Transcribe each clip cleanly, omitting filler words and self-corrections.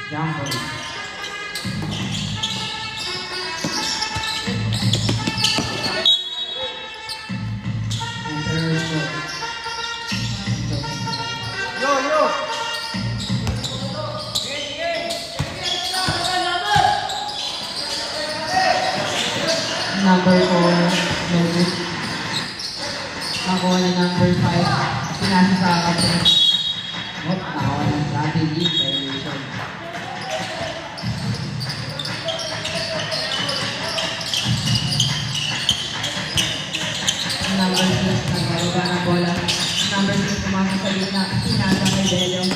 Jump ball. Number 4, Nogus. Nakuha na number 5. Pinasa sa akin. Nakawa ng strategy. Violation. Number 6, nagbaluga ng bola. Number 6, pumasok sa gitna. Pinasa kay Delio.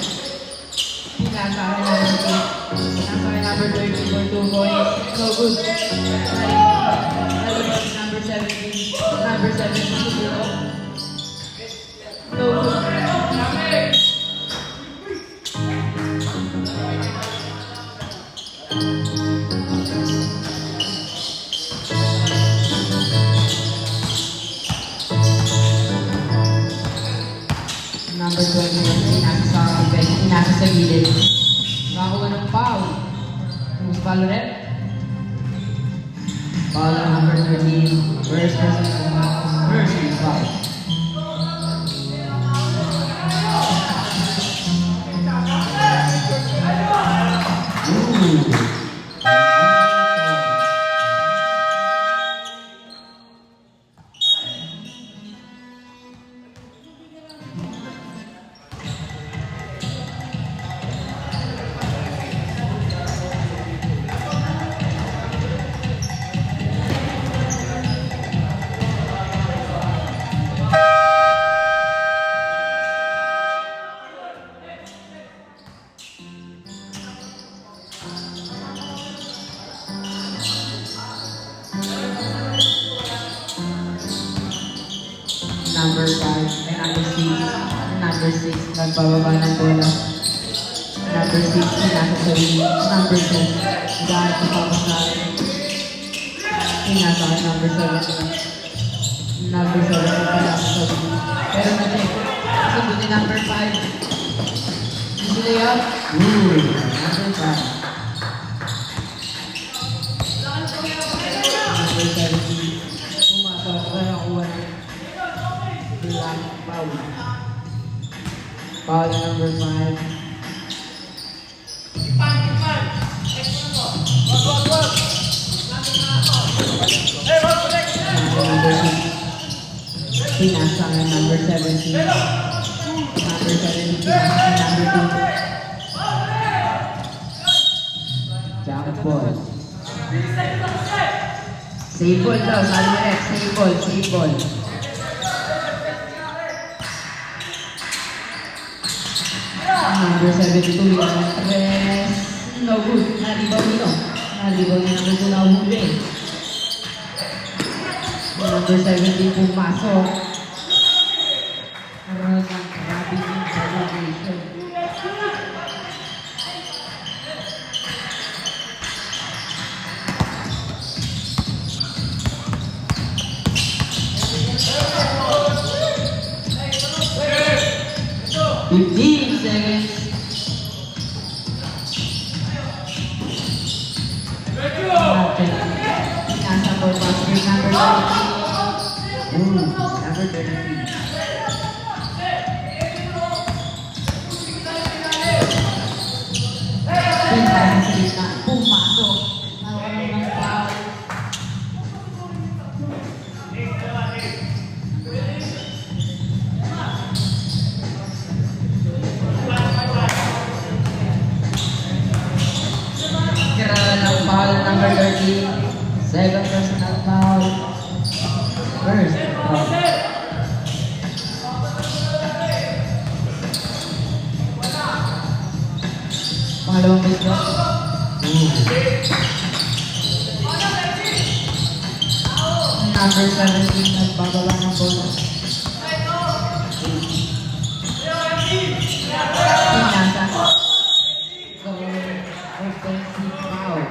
Pinasa kay number 8. Pinasa kay number 30 for 2 points. So good. Number 17. Number 17 to 0. So good. Number 21, pinasa sa gilid. Nakakuha ng foul. Who's foul ulit? Foul ng number 13. First foul. Number 5, number 6, nagbababa ng bola. Number 6, pinasa sa ring. Number 2, dahil kapapos na pinasa kay number 7. Number 7, pinasa sa ring. Pero na-check. Sunod ni number 5. Easy layup. Number 5. Number 17. Pumasok. Pero nakuha na. Foul. Foul number 5. Number 6. Pinasa ng number 17. Number 17. Number 2. Jump ball. Save ball daw. Sabi ni Rex. Save ball. Number 72, press. No good. Nalibaw nito. Number 2 na huli. Number 17 pumasok. Karoon ng grabbing celebration. Seconds. Nasa for basket number 33. Number 33. Pinasa sa gitna. Pumasok. Nawalan ng foul. Number 13, second personal foul, first foul. Pangalawang bitlo. Number 17, nagbababa ng bola. Pinasa. Offensive foul.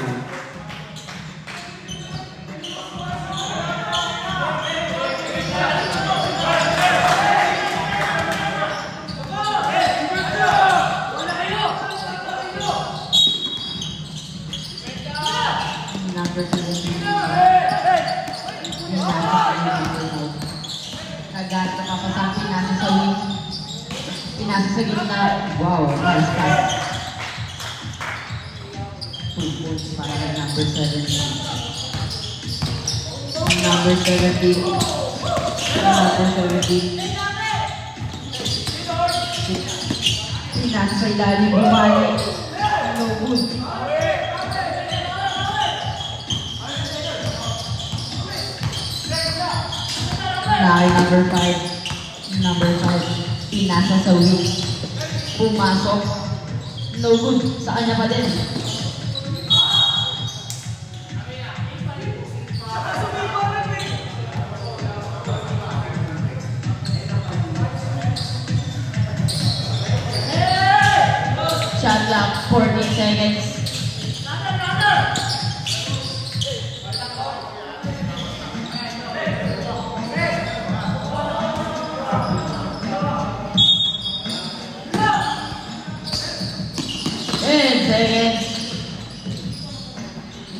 number 17. Agad nakapasang pinasa sa wing. Pinasa sa gitna. Wow, nice pass. 2 points para kay number 17. Number 17. Number 17. Pinasa sa ilalim. Bumalik. No good. Nakay number 5. Number 5. Pinasa sa wing. Pumasok. No good. Sa kanya pa din. Shot clock, 14 seconds. Seconds.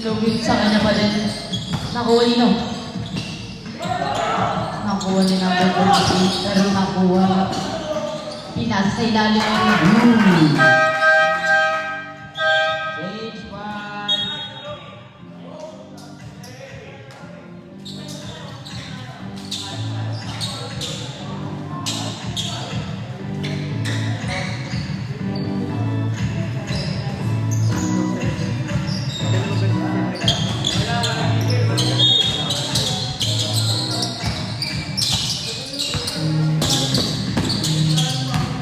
Lugit sa kanya pa din. Nakuha nino. Nakuha ni number 28. Pero nakuha. Pinasa sa ilalim. Stage 1.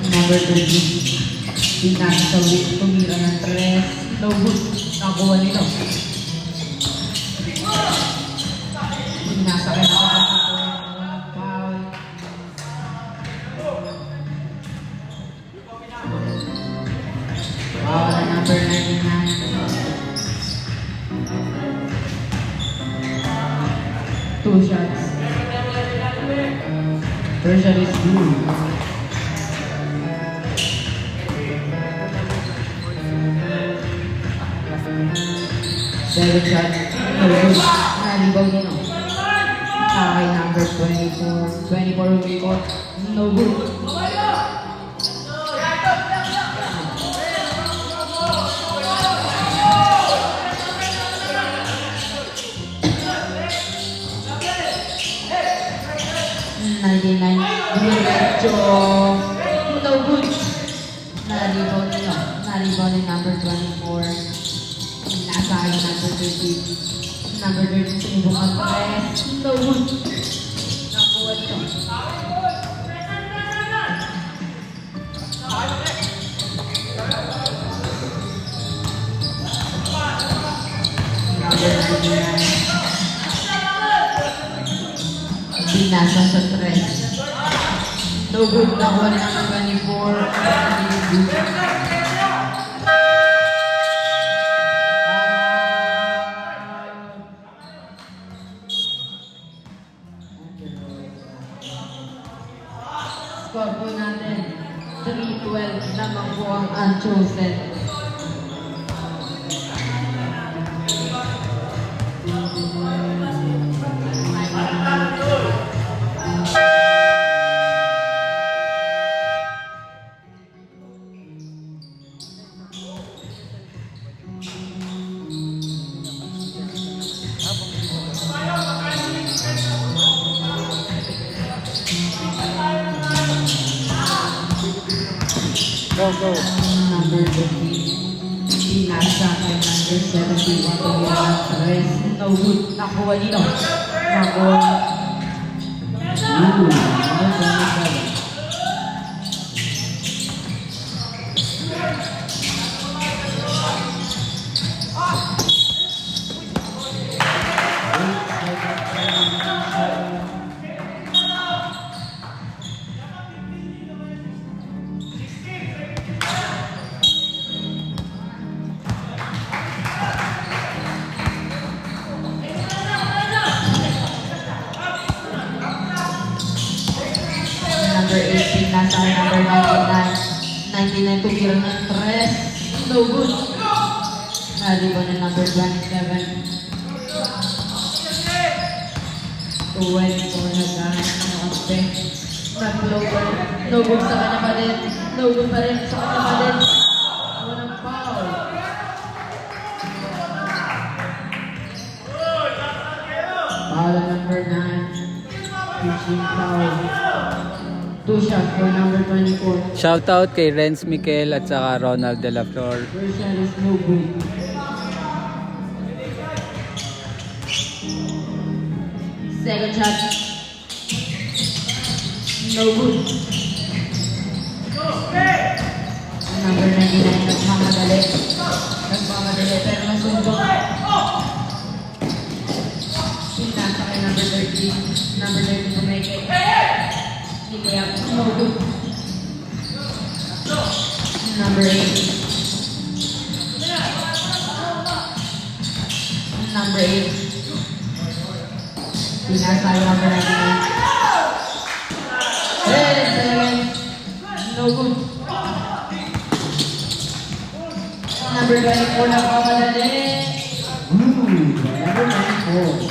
Number 30. Pinasa sa wing. Tumira ng 3. No good. Nakuha nito. Pinasa ka na foul. Foul na number 99. 2 shots. First shot is good. Seven shot. No good. Nalibaw nino. Nakay number 24. 24 umikot. No good. Diretso. No good. Nalibaw nino. Nalibaw ni number 24. Nasa akin number 30. Number 30 sinubukan pa rin. No good. Nakuha ito. Number 99. Pinasa sa 3. No good. Nakuha ni number 24. Score po natin 3-12 lamang po ang unchosen. Go. Number 15. Pinasa kay number 71. Tumira ng 3. No good. Nakuha dito. Nakuha. Number 27. Number 18, nasa number 99. 99 tumira ng 3. No good. Nalibo na number 27. 24 na dahil ng kape. Nag-lower. No good sa kanya pa din. No good pa rin sa kanya pa din. Walang foul. Foul number 9. Fishing foul. 2 shots for number 24. Shoutout kay Renz Miquel at saka Ronald De La Flor. First shot is no good. Second shot. No good. Number 99 nagmamadali. Nagmamadali pero nasundok. Pinasa kay number 13. Number 13 pumeke. Hindi up. No good. Number 8. Number 8. Pinasa yung number 99. No good. Number 24 na pamadali. Number 24.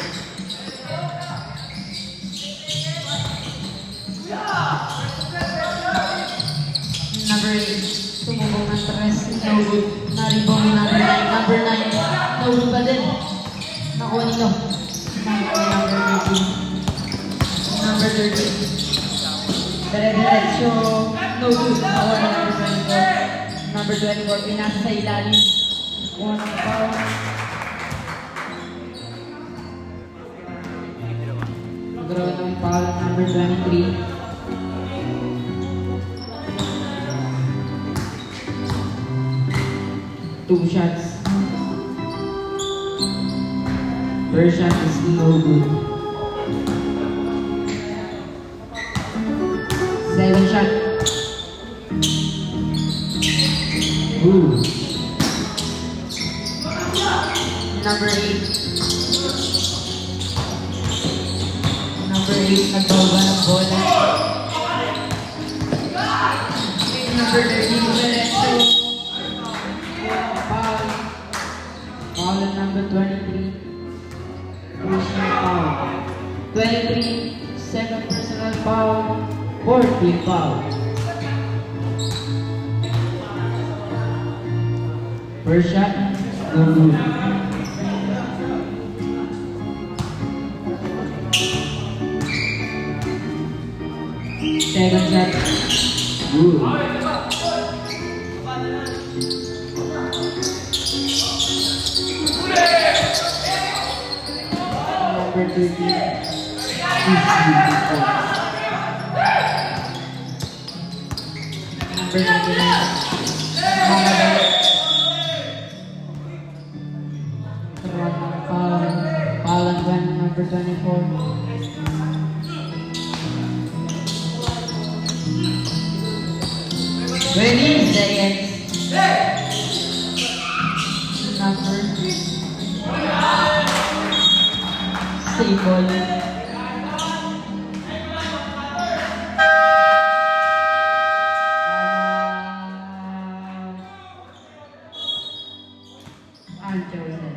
Number 8. Tumubong ng tres. No good. Naribong yung number 9. Number 9. No good pa din. Nakuha nito. Number 13. Number 13. Dire-diretso. No good. Nakuha na number 24. Number 24. Pinasa sa ilalim. One foul. Draw ng foul. Number 23. Two shots. First shot is no good. Second shot. Ooh. Number 8. Number 8 nagbawa ng bola. Number 13 Venezo. Foul. Foul at number 23. Personal foul. 23. Second personal foul. Fourth team foul. First shot. No good. Second shot. Good. Number 13. Number 99. Foul and number 24. Ready, seconds. Number. Stable. Unchosen.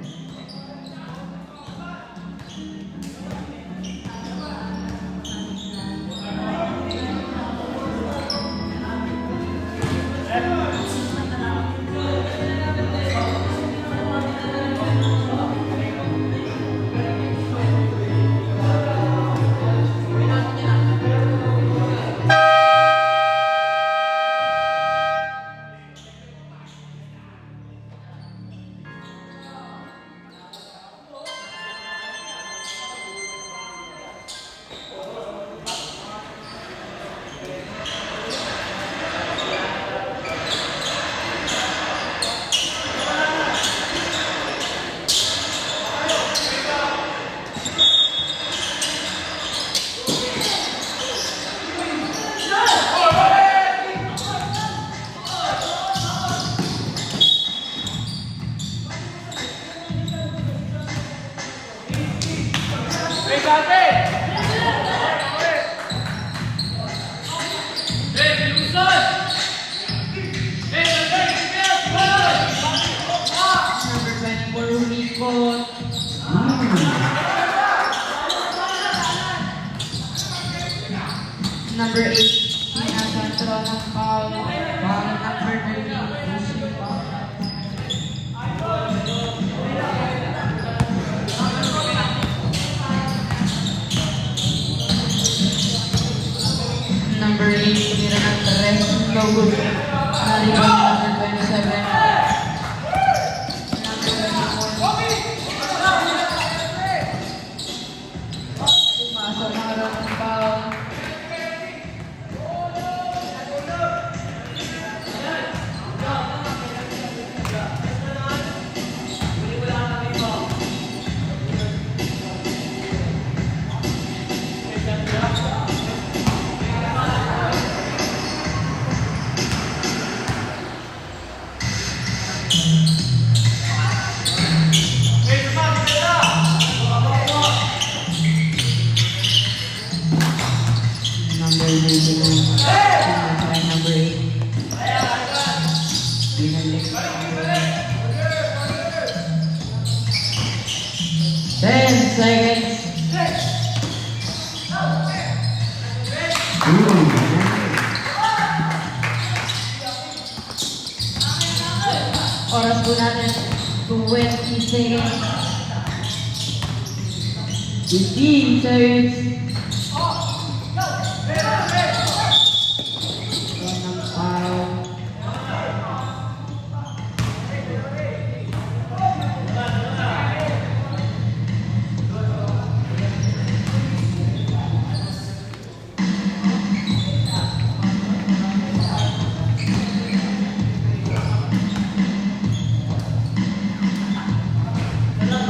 Number 24, Rumiko. number 8, sinasantro ng foul. Foul number 13, pushing foul. Number 8, tumira ng 3, no good. Na-rebound number 27. Number 24. Pumasok ang around ng foul. Number 19, sinasakay number 8. Binalik. 10 seconds. Oras po natin, 20 seconds. 15 seconds. Ng foul.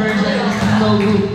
First is no good.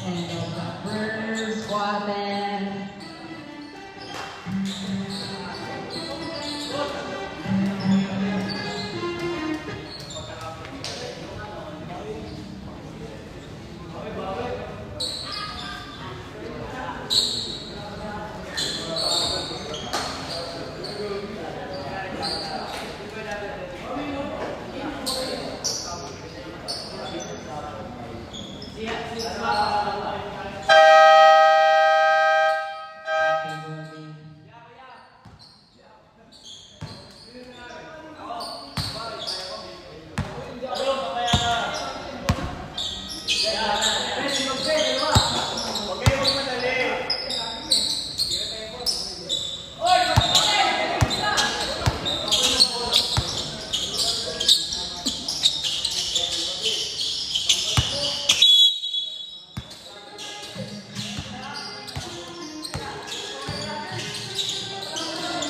End of the first quarter.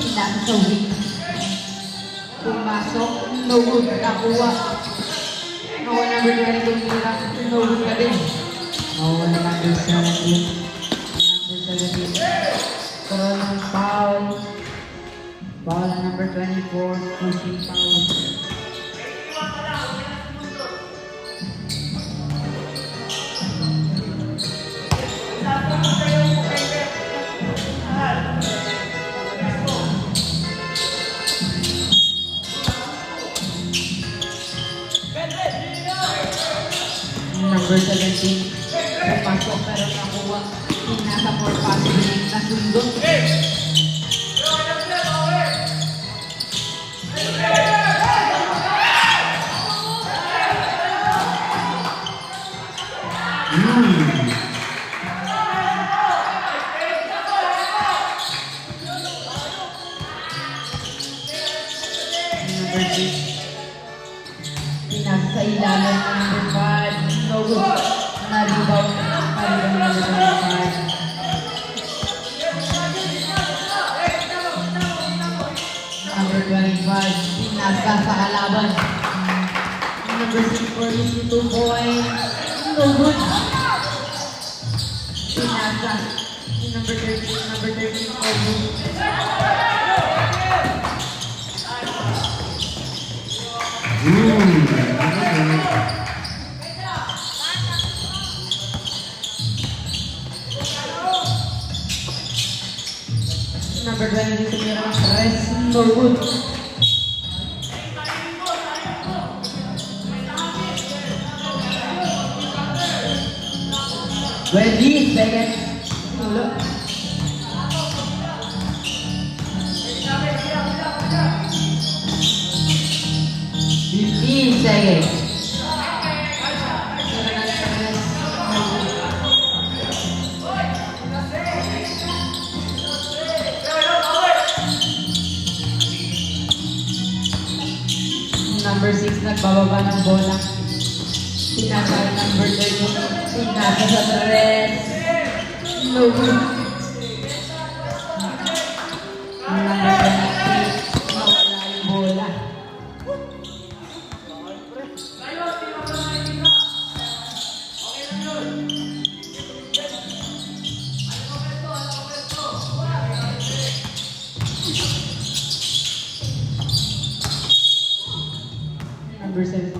Pinasa sa wing. Pumasok, no good, nakuha. Nakuha number 20, tumira, no good ka din. Nakuha na number 17. Number 17. Karoon ng foul. Foul na number 24, pushing foul. Number 17, pumasok pero nakuha. Nasa 4 passing, nasundot. Number 6, pinasa sa ilalim ng number 5, no good. Na-rebound number 25. Number 25, pinasa sa kalaban. Number 6 for 52 points, no good. number 13, Obu. Number 20, tumira ng Perez, Norwood. Wendy, second. Ulo. Fifteen seconds. Number 6, nagbababa ng bola. Pinasa number 13. Pinasa sa Perez. No good. Number 23, nawala yung bola. Number 7,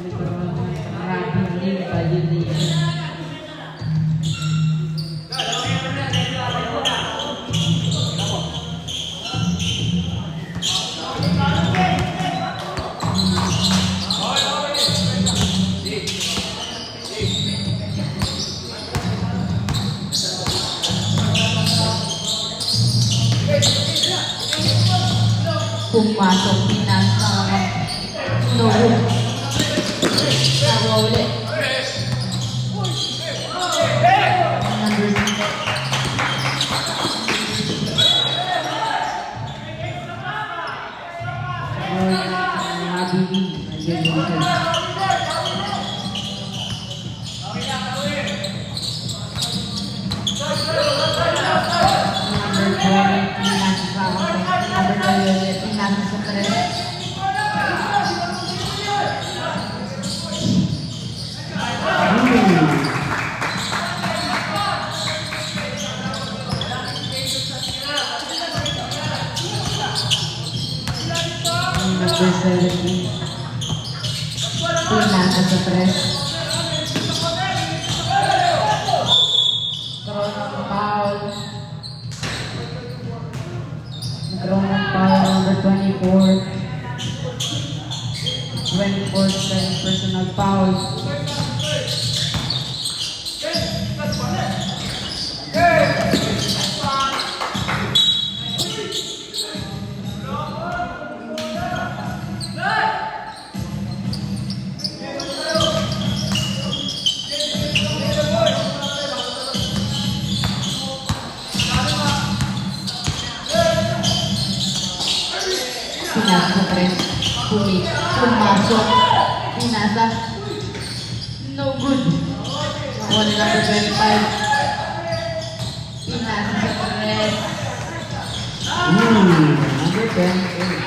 rapidly violation. Pumasok, pinasa. No good. Nawa ulit. Number 6. Habibie. Number 12, pinasa sa number 12, pinasa sa Perez. Number 17, pinasa sa Perez. Nagkaroon ng foul number 24. 24th personal foul. Pinasa sa Perez. Pumasok. Pinasa. No good. Nakuha ni number 25. Pinasa sa Perez. Number 10. Number 16.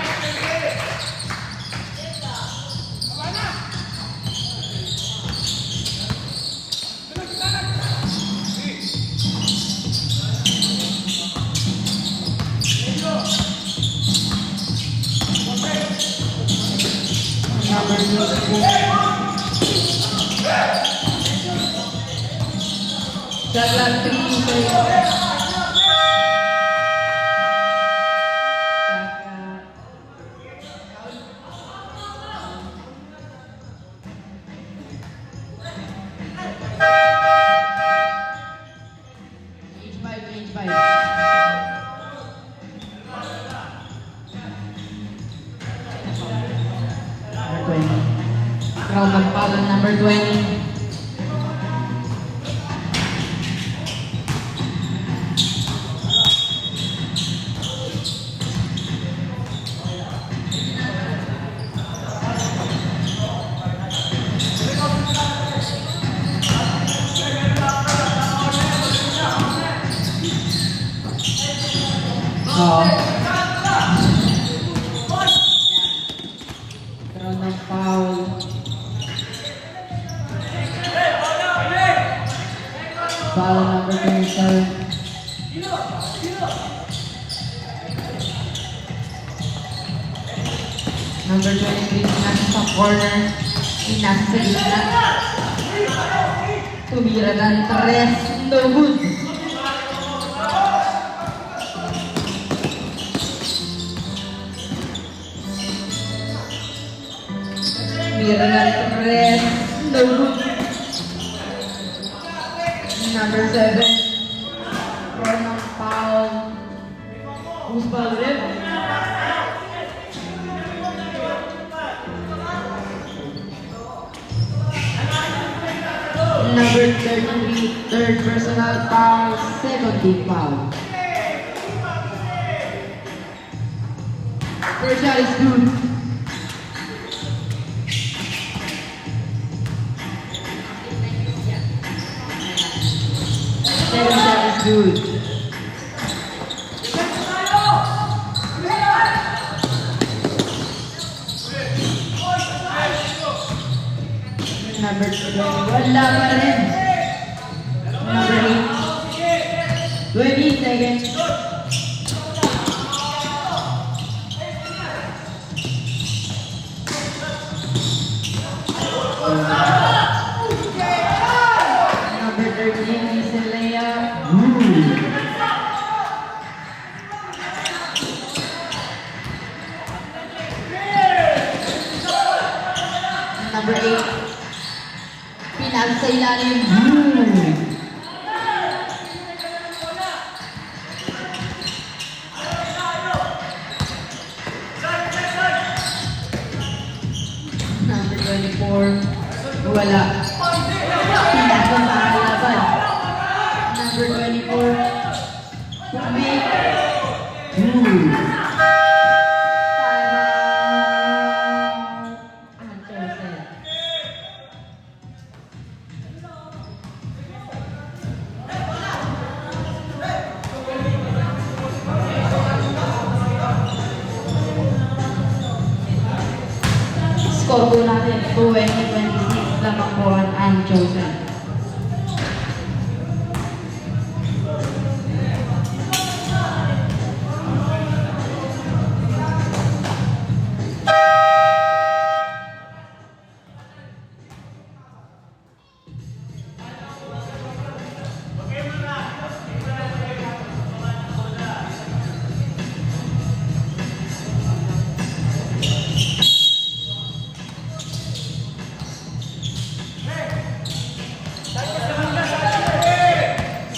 Shotgun 3. Round of foul on number 20. Round of foul. Foul number 27. Number 23, nasa sa corner. Nasa sa gitna. Tumira ng 3. No good. Tumira ng 3. No good. Number 7. Corner foul. Who's foul rin? Number 33, third personal foul, second team foul. First shot is good. Second shot is good. Number 2, wala pa rin. Number 8, 20 seconds. Number 13, Iselea. Number 8, pinag sa ilalim. Number 24, wala. Pinag sa kalaban. Number 24, make. Time out. Joseph. Score po natin 20-26 lamang po ang chosen.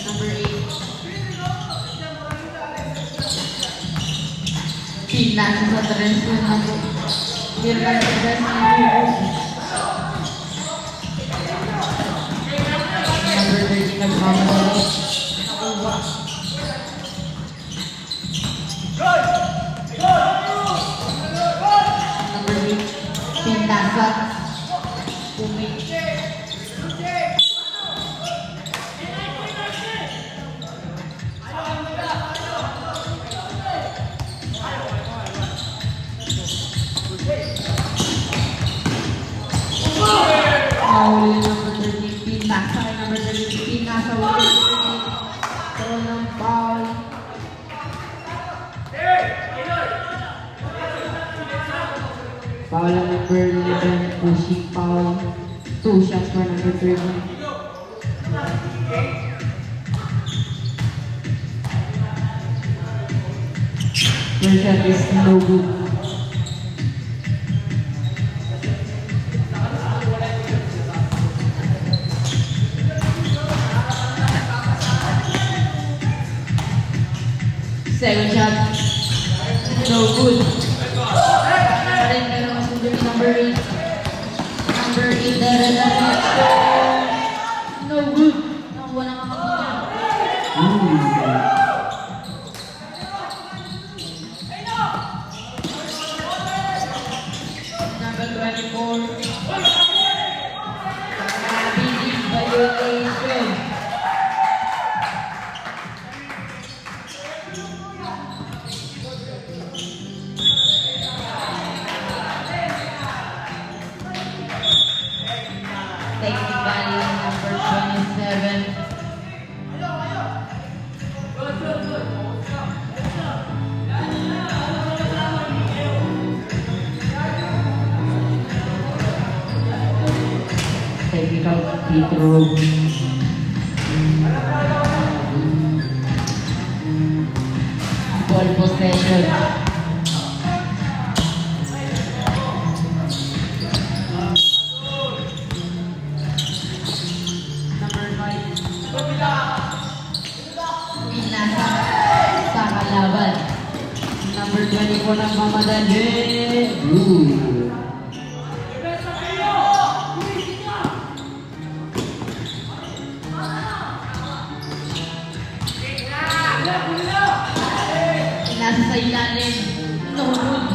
Number 8. Pinasa sa tres yun na po. Hirman sa tres na po. Number 13, nagmamadali. Nakuha. Number 8, pinasa. Pumit. Nahuli number 13, pinasa kay number 13, pinasa ulit. Throw ng foul. Foul ang number 11, pushing foul. 2 shots for number 13. First shot is no good. Second shot, no good. Rin pero mas good yung number 8. Number 8, dahil na no good. Nakuha na kakakuha. Number 24. Big violation. Technically, number 27. vertical free throw. Ball possession. Number 5. Pinasa sa kalaban. Number 24 ng mamadali. Ooh. Nasa sa ilalim. No good.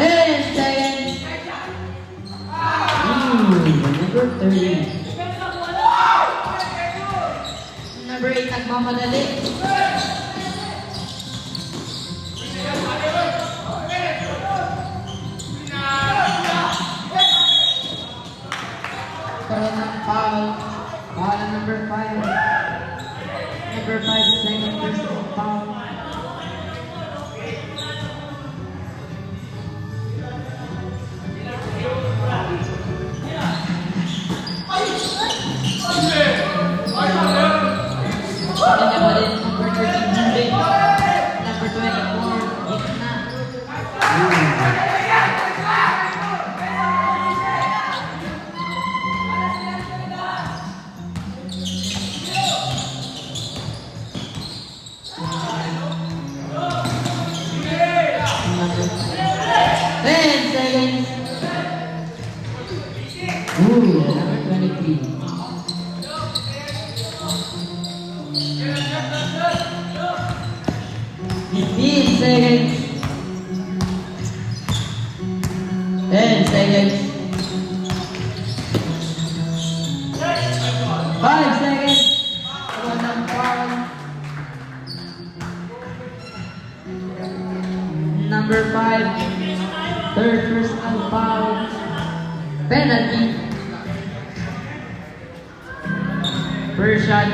And seconds. Number 30. Number 8 nagmamadali. Karoon ng foul. Foul ang number 5. Number 5 second personal foul. Kanya pa rin number 13 Julie. Number 24 Gitna. Number 10 seconds. Number 23. 15 seconds. 10 seconds. 5 seconds. One ng foul. Number 5. Third personal foul. Penalty. First shot.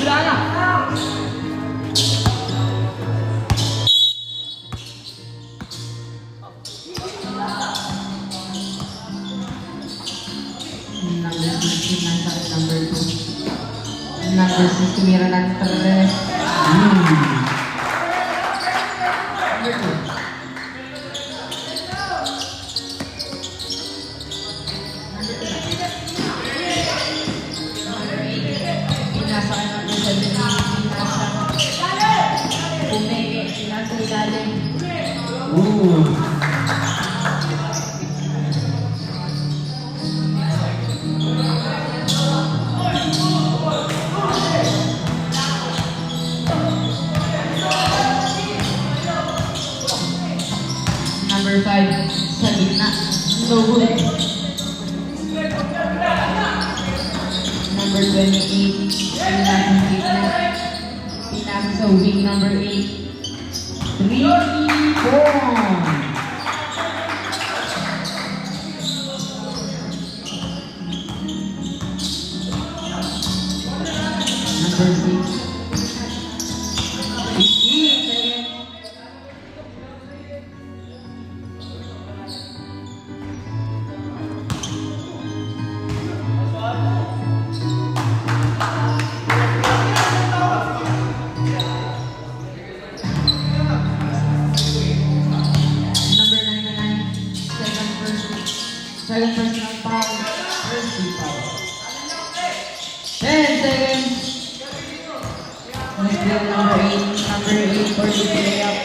Wala na. Number 16 nasa number 2. Number 6 tumira ng 3. Number 2. Pinasa ka ng 17. Pumeke. Pinasa ilalim. Number 5 sa gitna. No good. Number 28. Pinasa sa gitna. Pinasa sa wing number 8. 3-4. Number 6. 15 seconds. Number 99. Second personal foul. First free foul. 10 seconds. Next play number 8. Number 8 for the layup.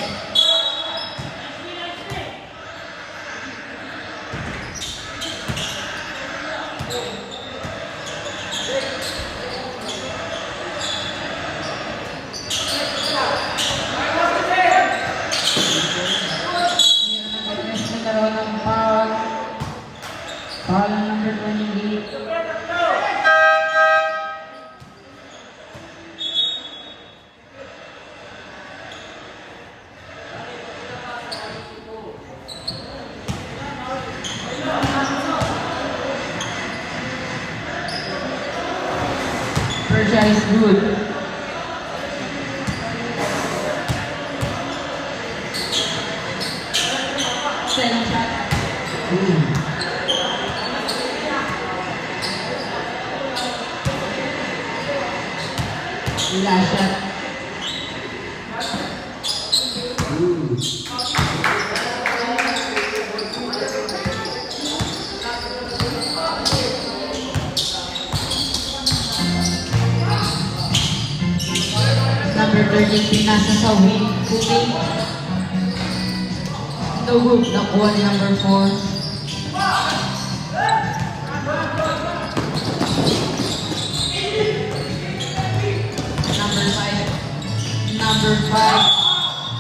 Nagkaroon ng foul. Foul number 28. First shot is good. Second shot. Last shot. Number 13, pinasa sa wing. Cooking. No hoop. Nakuha ni number 4. Number 5. Number 5.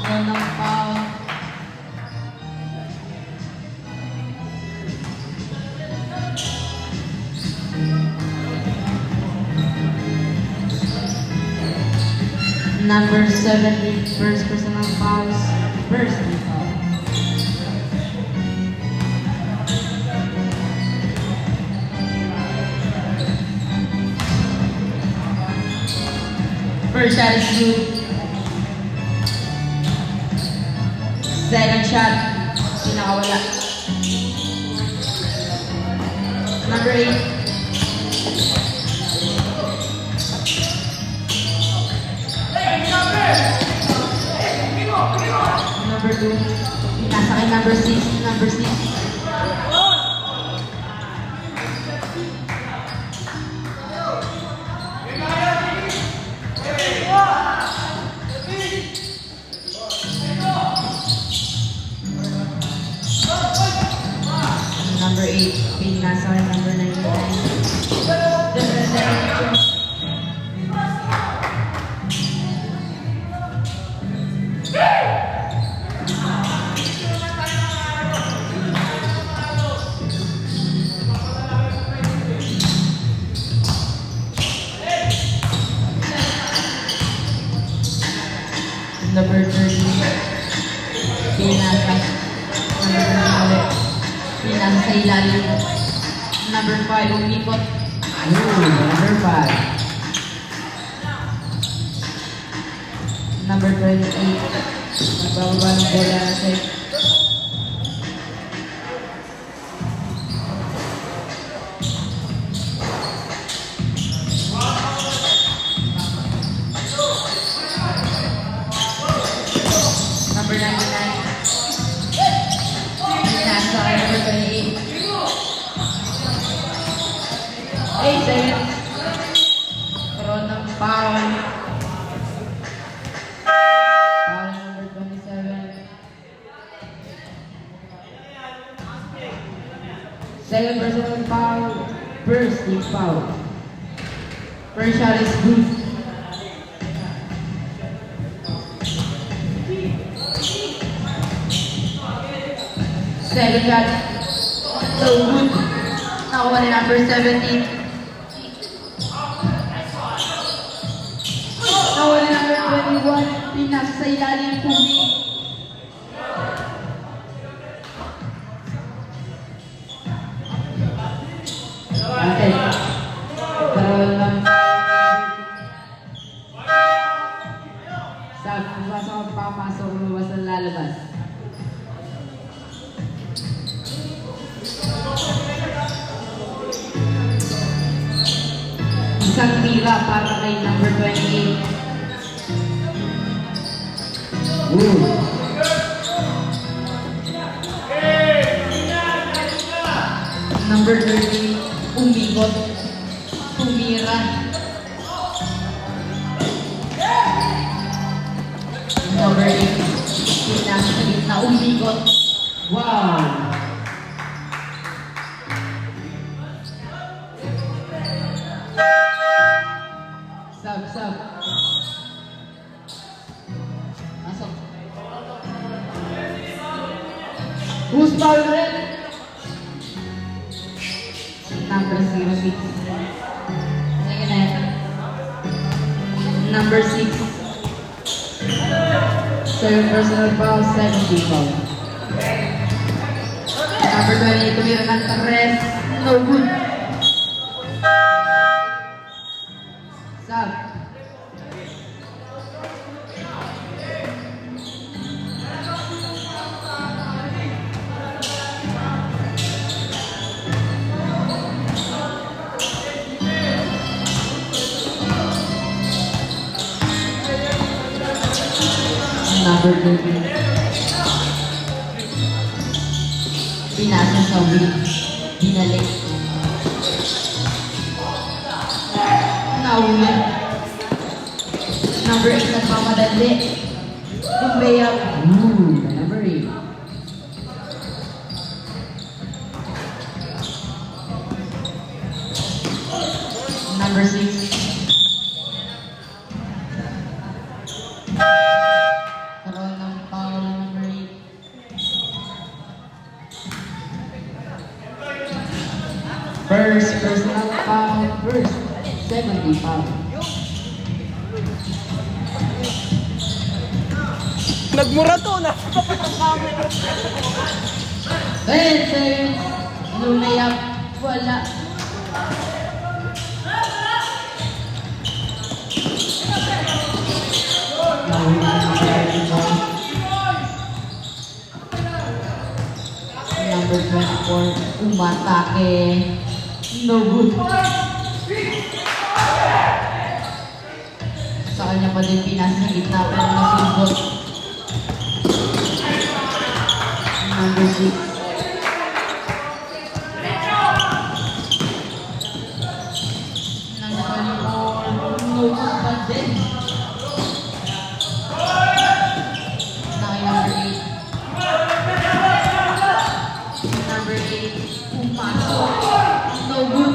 Wala ng foul. Number 7, first personal fouls. First free foul. First shot is good. Second shot, pinakawala. Number 8. Number 2. Pinasa kay number 6. Number 6. Number 8. Pinasa kay number 99. Number 30. Pinasa. Pinasa sa ilalim. Number 5, umikot. Number 5. 28. Nagbababa ng bola na siya. Number 99. Nasa number 28. 8 seconds. Karoon ng foul. Foul number 27. Second personal foul. First team foul. First shot is good. Second shot. So good. Nakuha ni number 17. Nakuha ni number 21. Pinasa sa ilalim tubig. Okay. Karoon lang. Sab, pumasok ang papasok, lumabas ang lalabas. Isang tira para kay number 28. Ooh. Number 30, umikot, tumira. Number 8, pinasa sa gitna, umikot. Wow! Sub. Masok. Who's foul red? Number 06. Second net. Number 6. Second personal foul, second team foul. Number 20, tumira ng Torres. No good. Sub. Number 13. Pinasa sa wing. Binalik. Nauwi. Number 8 nagmamadali. Tumbayag. Number 8. Number 6. Karoon ng foul number 8. First personal foul. First. Second team foul. Nagmura to na. 10 seconds. Lumayap. Wala. Number 24. Umatake. No good. Sa kanya pa din pinasa sa gitna pero nasubot. Number 6. Number 24. No good pa din. Nakay number 8. Number 8. Pumasok. No good.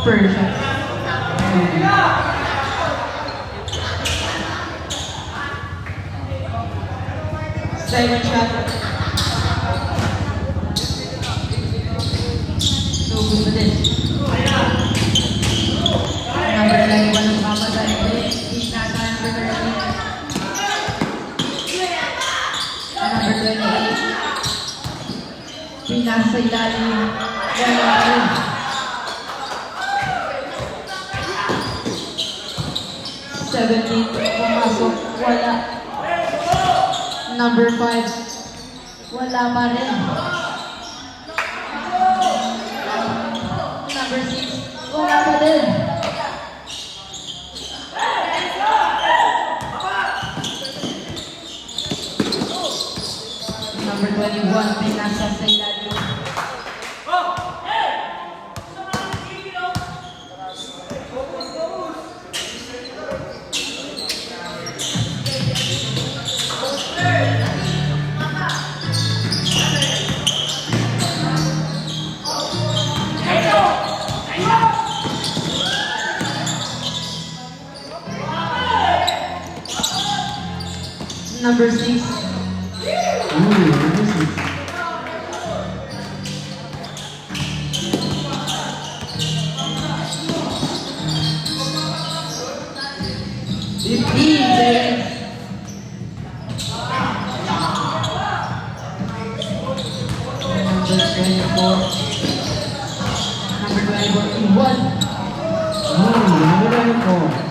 Persia. Second shot. No good pa din. Number 91 ng pamatay. Nasa number 30. Number 28. Pinasa ilalim. Wala rin. Seventeen. Pumasok. Wala. Number 5. Wala pa rin. Number 6. Wala pa din. Number 21. Pinasa sa ilalim. Number 6. Number 6. Number 24. Number 21. Number 24.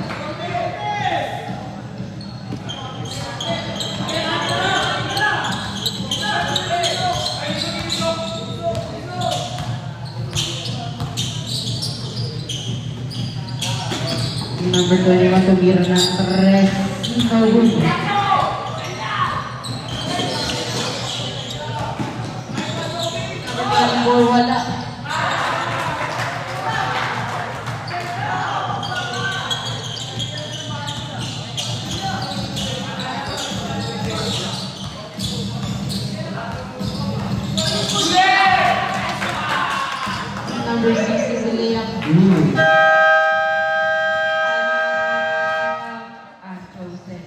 Number 21, tumira ng 3. No good. Number 4, wala. Number 6 is Liam. Chosen.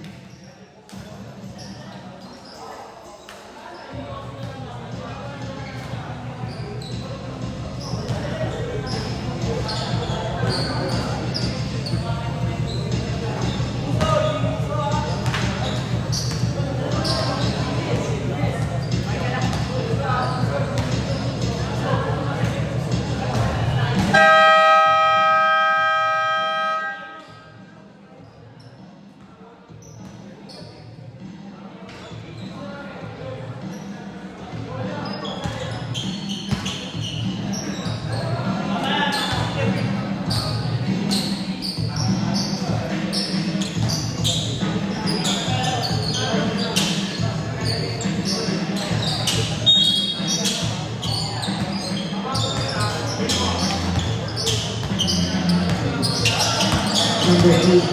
Number 8,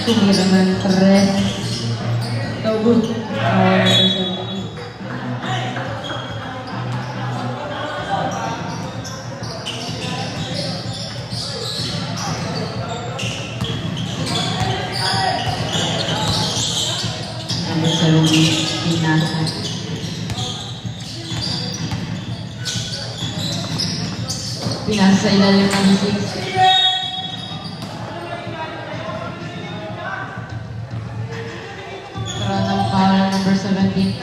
tumira ng 3. No good. Number 17. Number 17, pinasa. Pinasa sa ilalim ng 6. Number 17.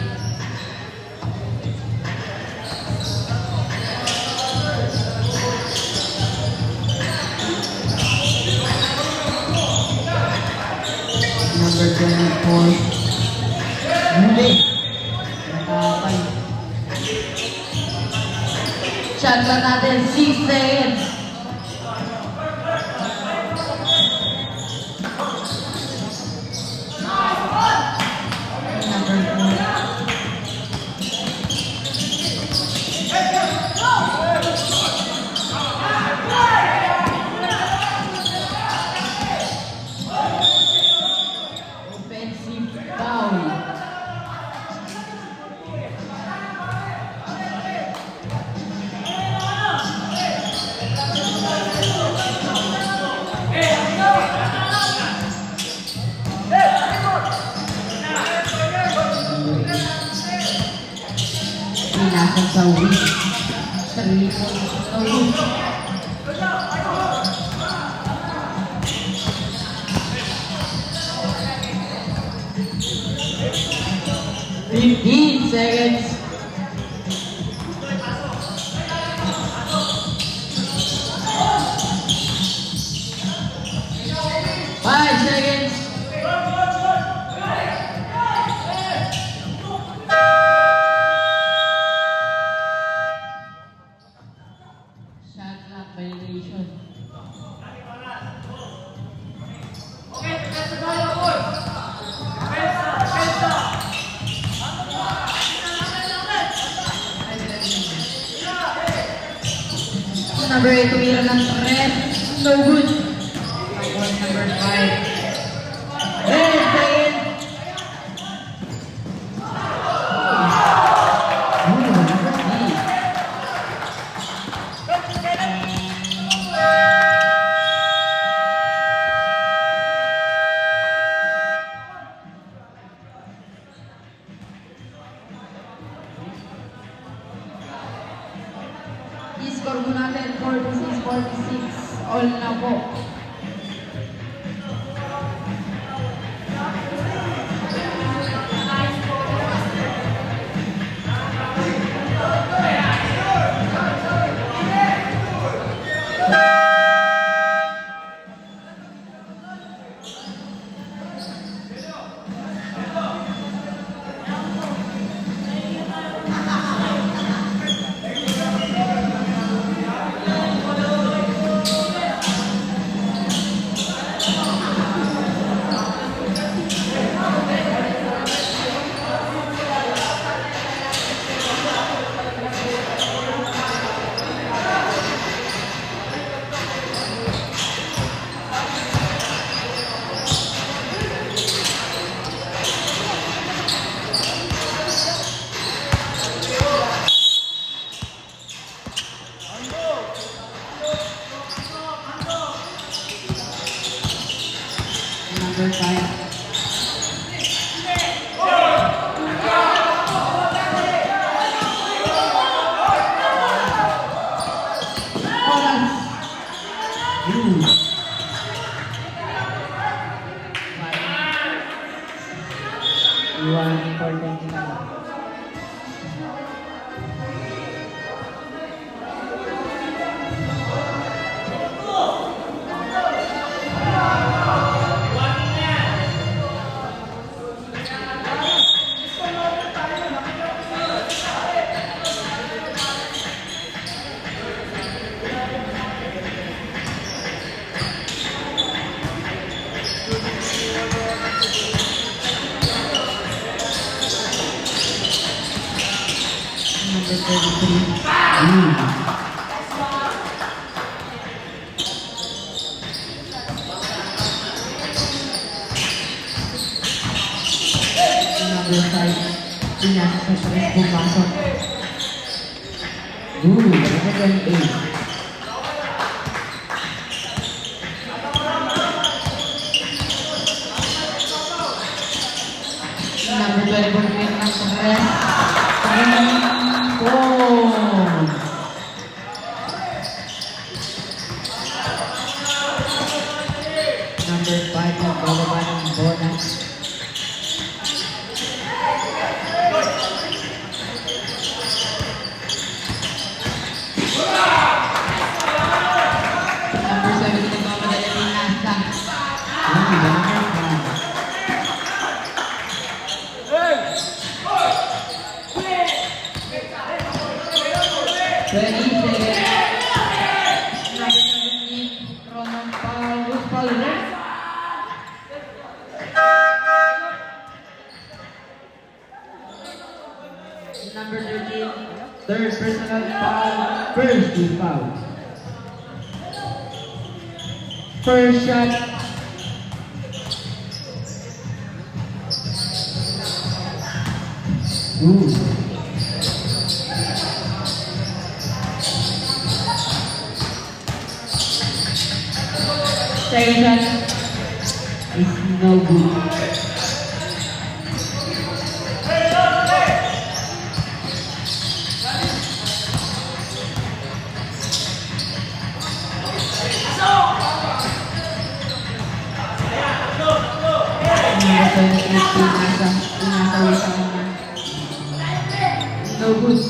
Number 24. Muli. Nakakay. Shot lang natin. 6 seconds. Number 4. Offensive foul. Pinasa sa week. 3 points na week. Fifteen seconds. Five seconds. Shot clock violation. Number 8, tumira ng red. No good. Tapos number 5. Red, second. Number 3. I-score mo natin 46-46. All na po. Number 5. Oras. Iwan important na. Number 33. Number 5. Pinasa sa stress pumasok. Number 28. Number 24 win ng stress. Number 5 na bababa ng bonus. Number 7 na nagmamadali ng nasa. Ready, set. Number 17, Ronan Palmer. Number 13, third personal foul, first team foul. First shot. Second second shot is no good. Pinasawi sa kanya. No good.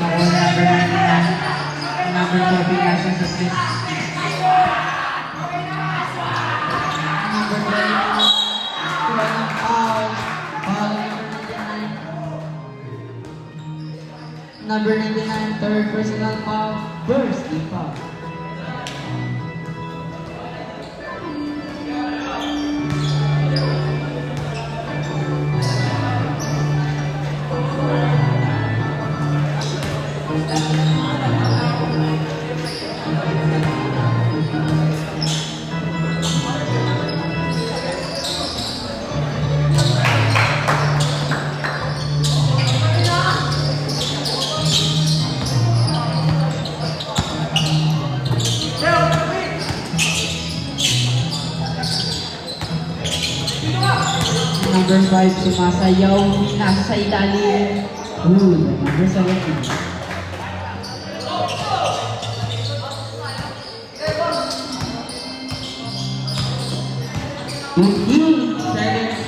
Ako number 99. Number 4 pinasa sa set. Number 20. Kuha ng foul. Foul number 99. Number 99, third personal foul. First team foul. Number 5, sumasayaw, nasa sa ilalim. Good. Number 17. Seconds.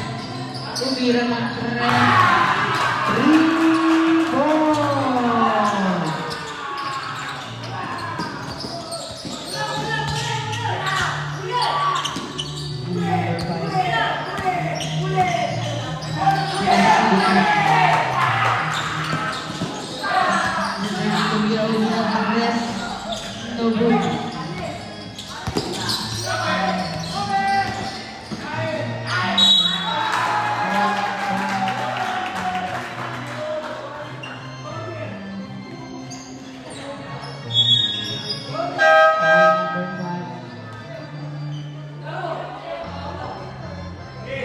Tumira ng 3-4. No good.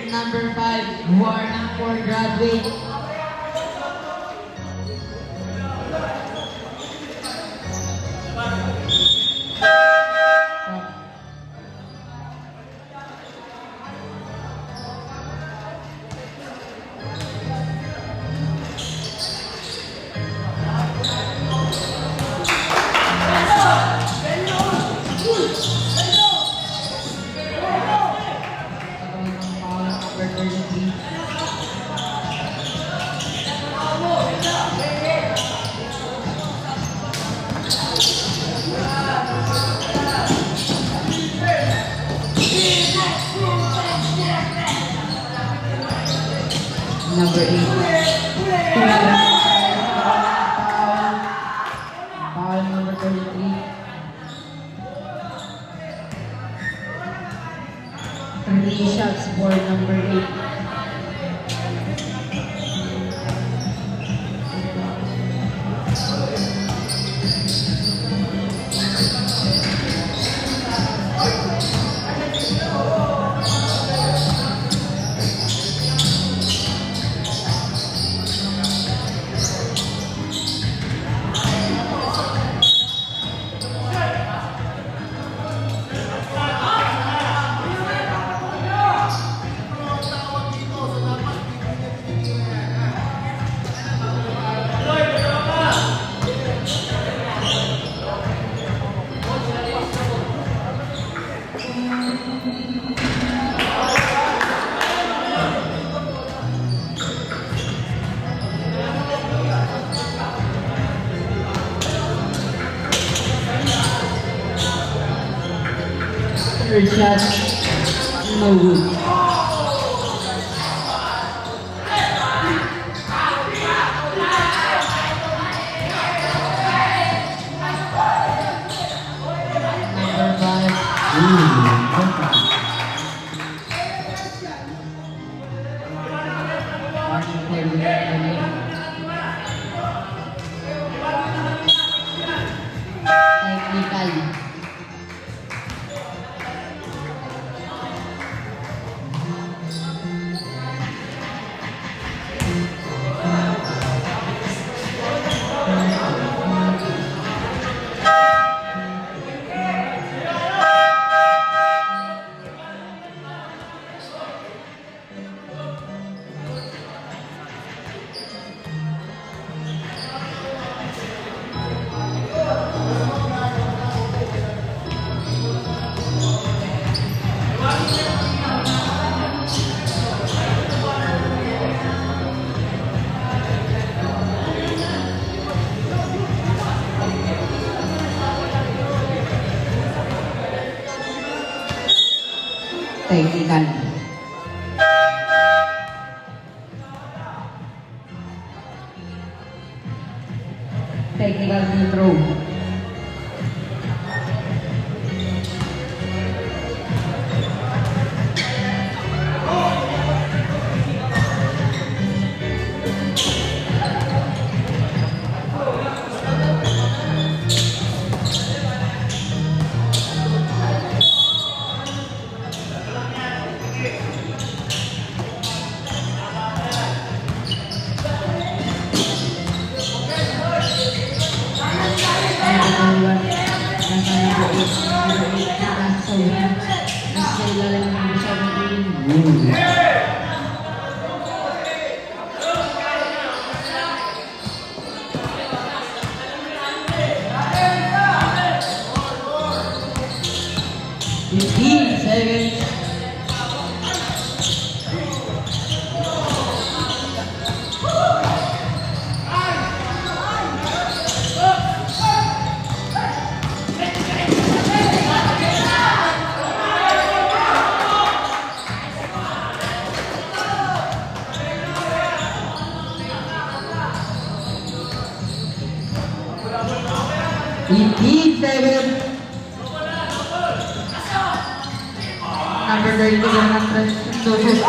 Number 5, Warning for graduate. Number 33. Number 8. Foul number 33. 3 shots for number 8. Third shot, no good. Technical. Technical. Technical free throw. Seconds. Number 32 ng Susus.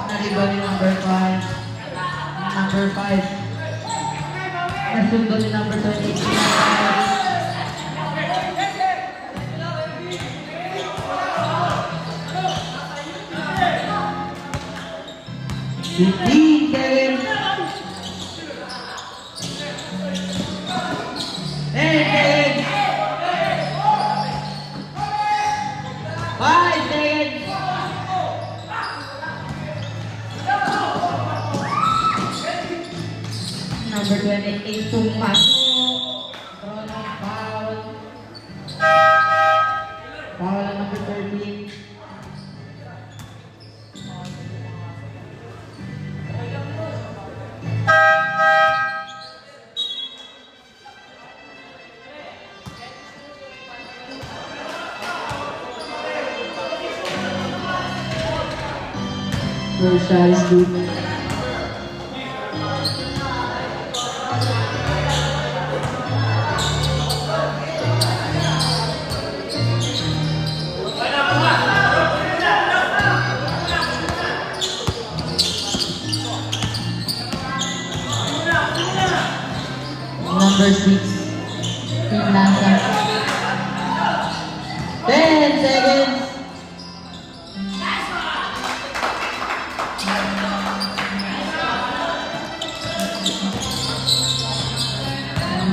Nariban ni number 5. Number 5. Nasundo ni number 28. Number 28, pumasok. Ronald foul. Foul ang number 13. First shot is good. Number 6, Team Nasa. 10 seconds.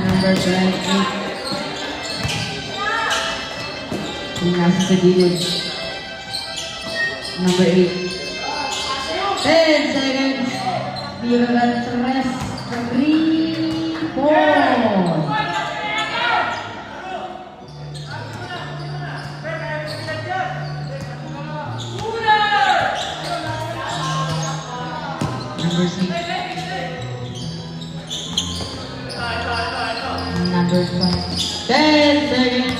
Number 28, Team Nasa sa gilid. Number 8, 10 seconds. Bilang sa rest. 3, 4. Number 6. Number 5. 10 seconds.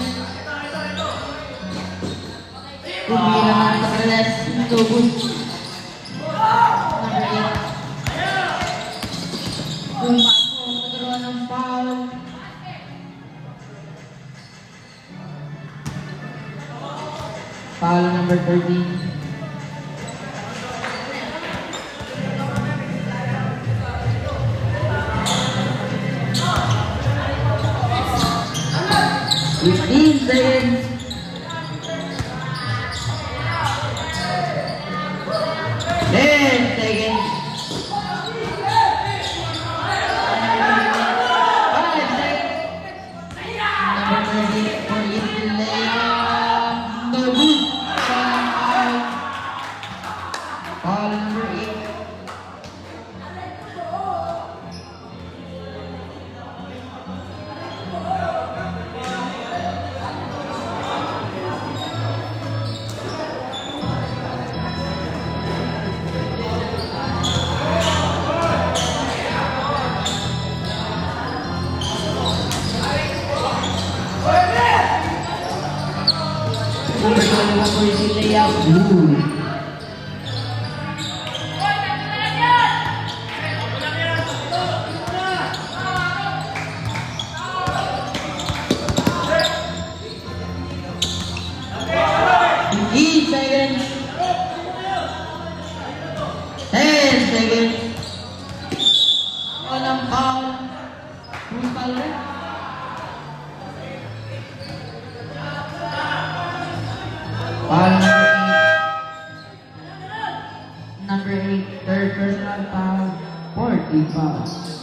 Kubilang sa rest. Tubos. Number 8. Pumasok, nagkaroon ng foul. Foul number 13. Seconds. 10 seconds. 5 seconds. Number 30 for Little Layup. No good. Foul. Foul number 8. area blue. Eight seconds. 10 seconds. Walang foul. Brutal rin. Foul number 8. Third personal foul. 40 fouls.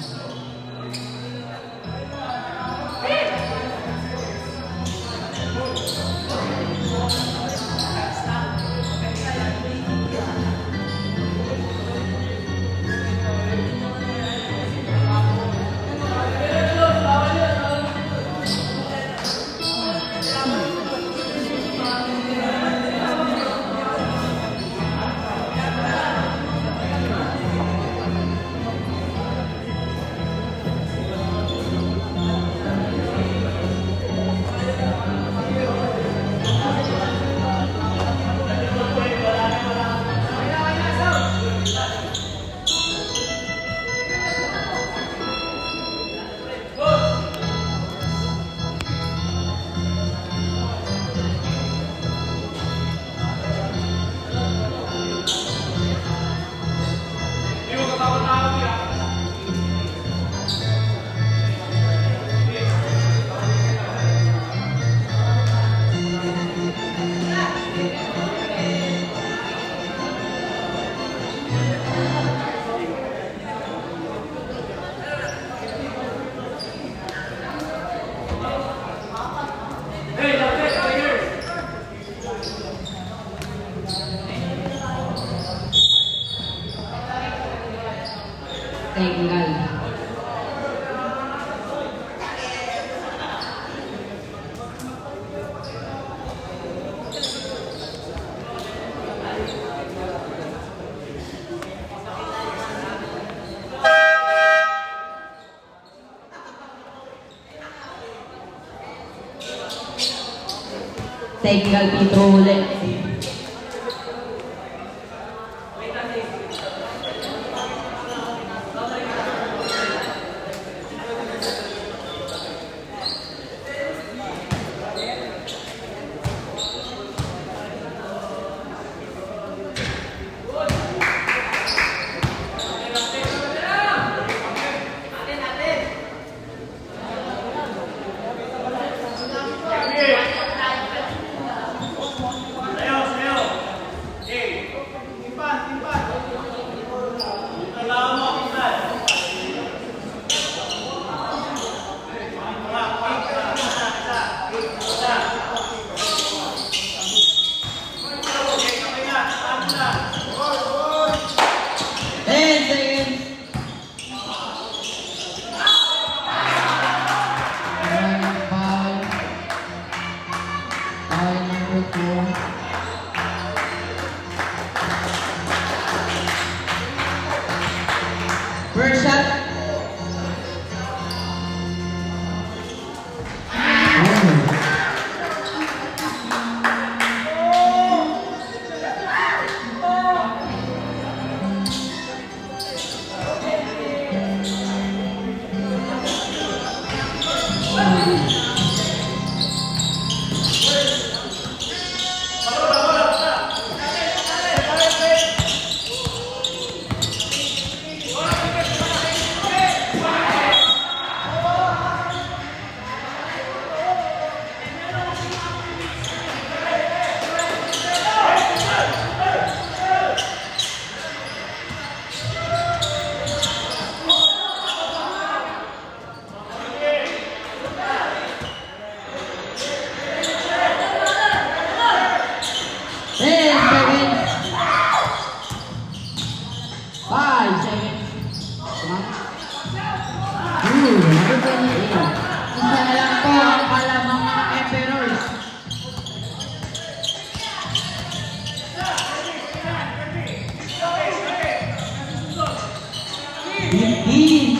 Technical. Technical Petro ulit. First shot.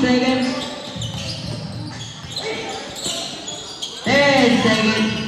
Seconds. 10 seconds.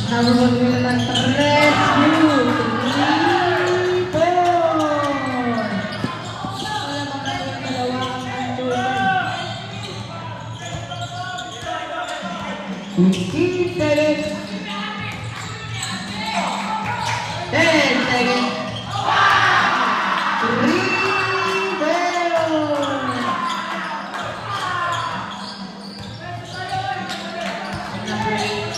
Number 1 will not rescue. 3, 4. Wala makakawin dalawa ang Jordan. 15 seconds. 10 seconds. 3, 4. Number 8.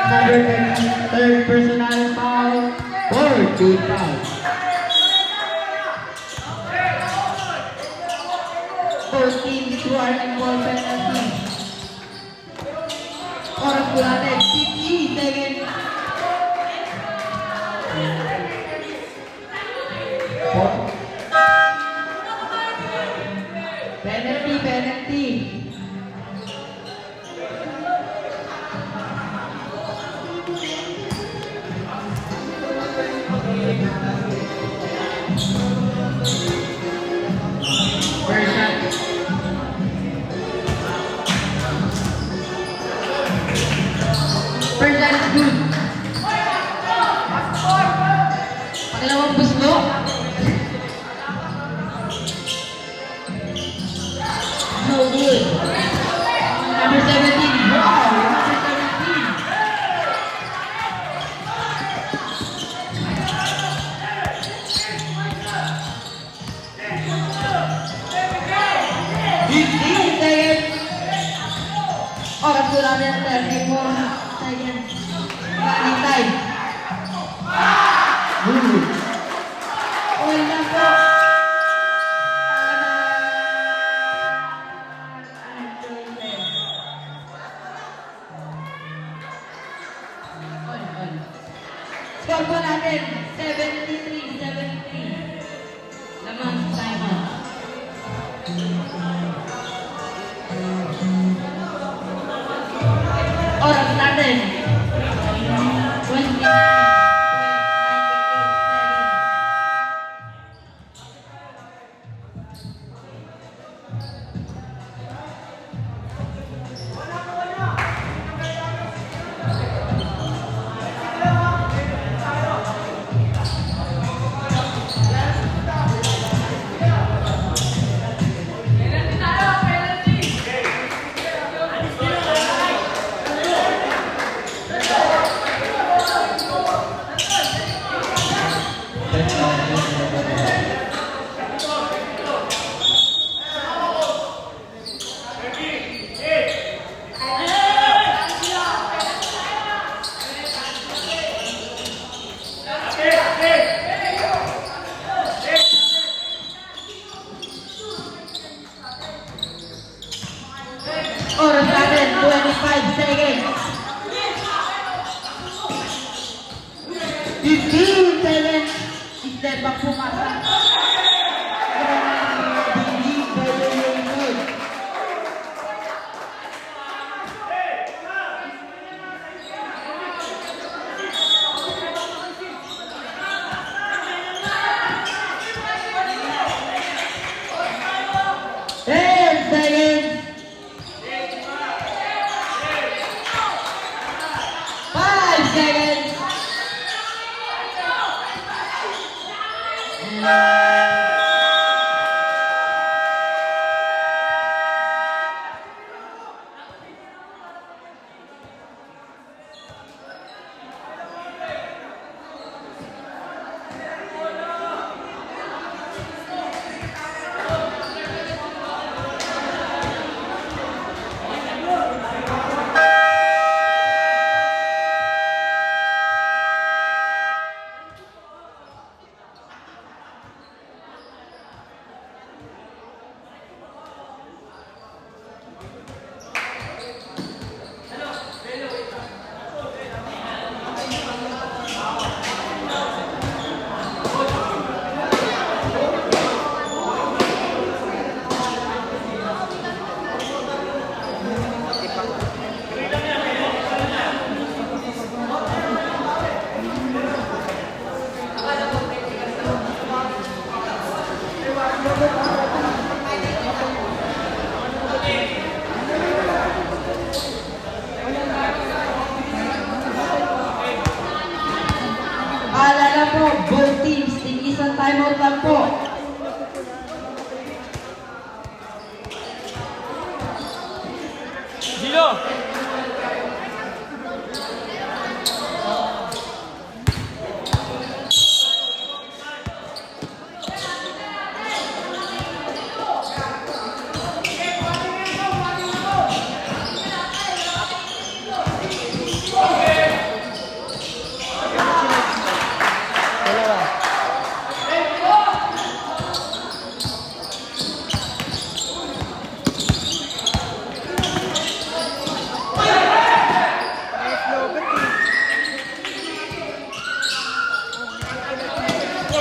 Number 13, third personal foul, 45. 14 to our ball penalty. Oras po natin, 50 seconds. Penalty. First shot. First shot is good. Pangalawang pusto. No good. Number 17. Wow, number 17. Oras po namin ang 34 seconds. Running time. Good. Okay na po. Score po natin, 73-73. Lamang sa timeout. Oras natin, 29.98 Oras natin, 25 seconds. 15 seconds. Instead bang pumasa? Seconds. Sino?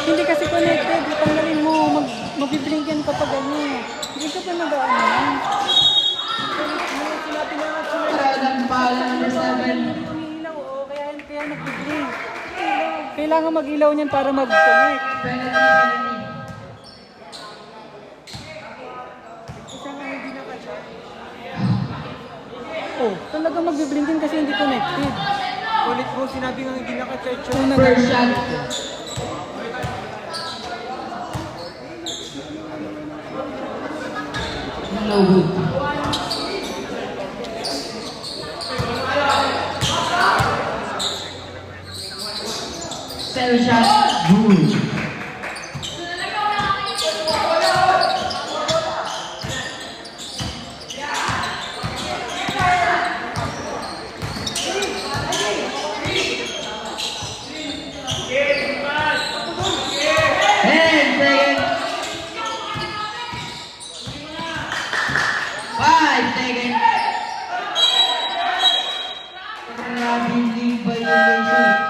Hindi kasi connected. Tanggalin mo. Magbiblinkan ka pag ano. Hindi ka pa nag-ano. Talagang pala number 7. Umiilaw, oo. Kaya nagbiblink. Kailangan mag-ilaw niyan para mag-connect. Isa nga hindi naka-check. Oh, talagang magbiblinkin kasi hindi connected. Ulit mo, sinabi nga hindi naka-charge. First shot. No good. Second shot. Good. And second. 5 seconds. Grabing league violation.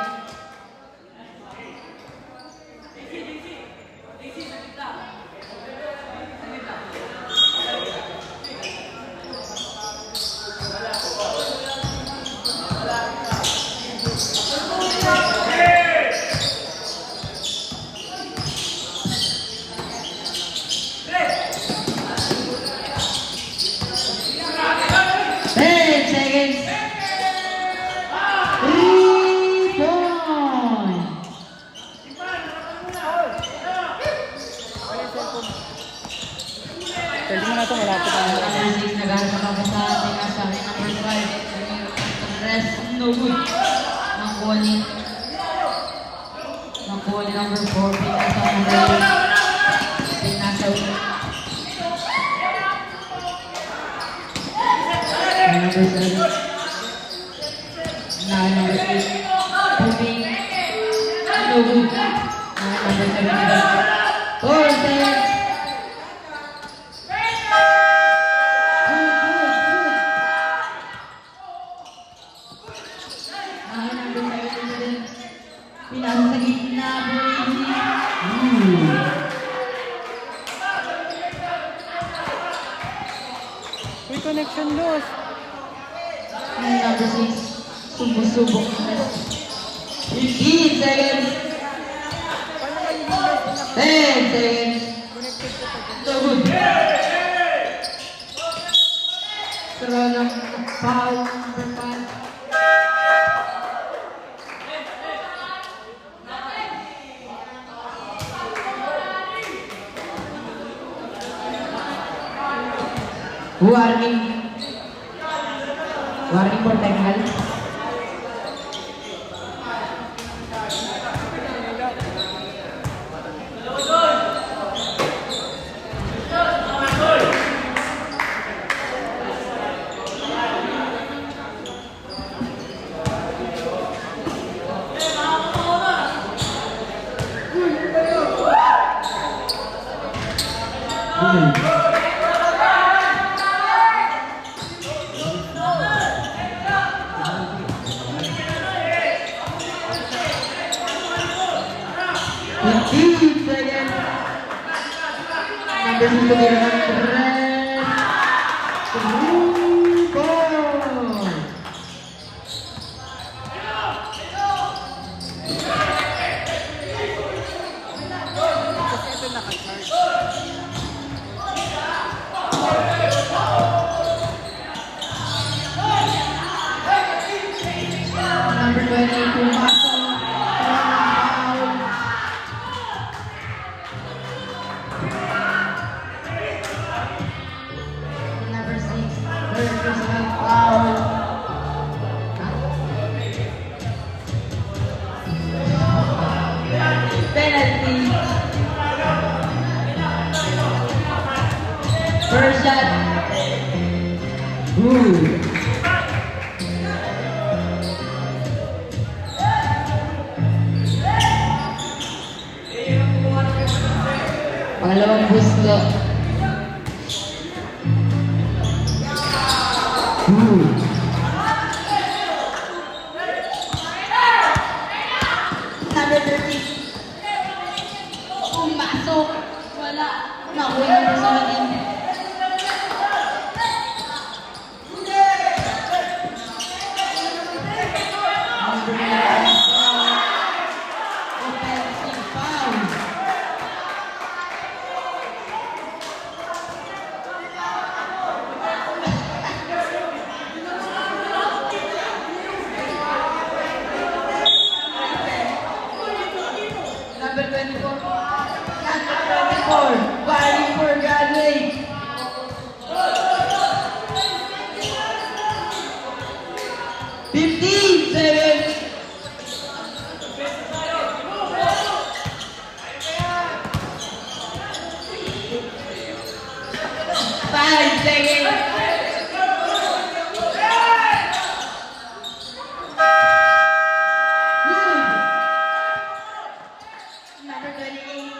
Pwede mo na ito, malapit ang Naghahanap ako sa ating asabi number 5. Rest, no good. Nakuha ni number 4. Pinasa number 8. Pinasa number 7. Number 8. Moving. No good. Number 7. 4 seconds. Pinasa sa gitna, Brady. May connection loss. Number 6, sumusubok na. 15 seconds. 10 seconds. So good. Throw ng foul, number 5. Warning. Warning for technical. Number 2 tira ng 3 points. Number 20, pumasok. Number 6, third personal foul. Penalty. First shot. Good. Pangalawang gusto. Number 13. Pumasok. Wala. Nakuha yung personal in. Offensive foul. Number 24. Fighting for graduate. Fifteen, 7. Five seconds. Number 28.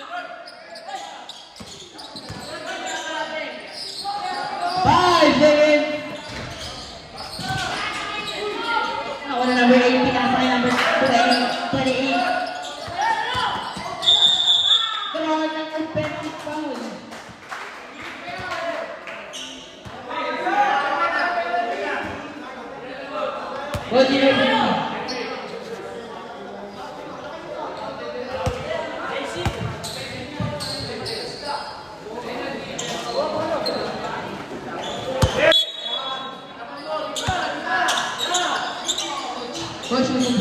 5 seconds. Nawala number 8. Pinasa kay number 28. Karoon ng offensive foul. Continue. Coach mo yung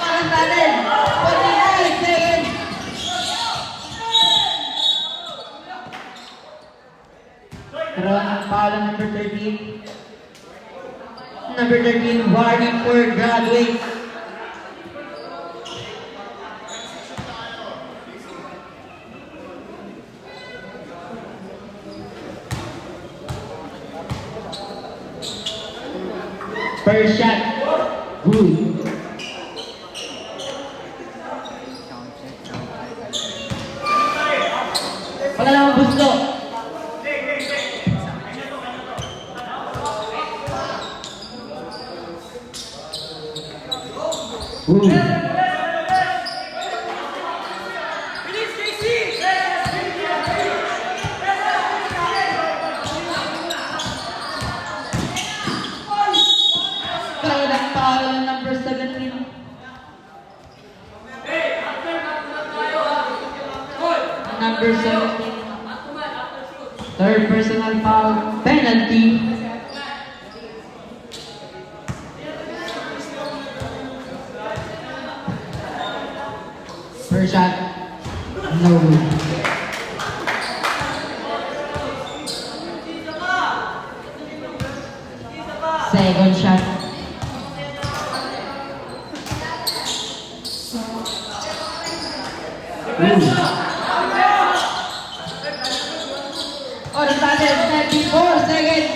parang natin. 49 seconds. Karoon ng foul ang number 13. Number 13, warning for graduate. First shot. Good. Pangalawang gusto. Good. Karoon ng foul ang number 17. Number 17. Third personal foul. Penalty. First shot. No good. Second shot. Oras natin, 94 seconds.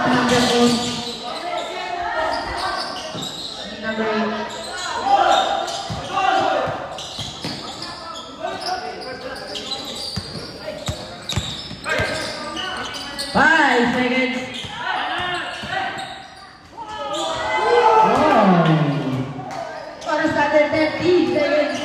Number 4. Number 8. Five seconds. Oras natin, 30 seconds.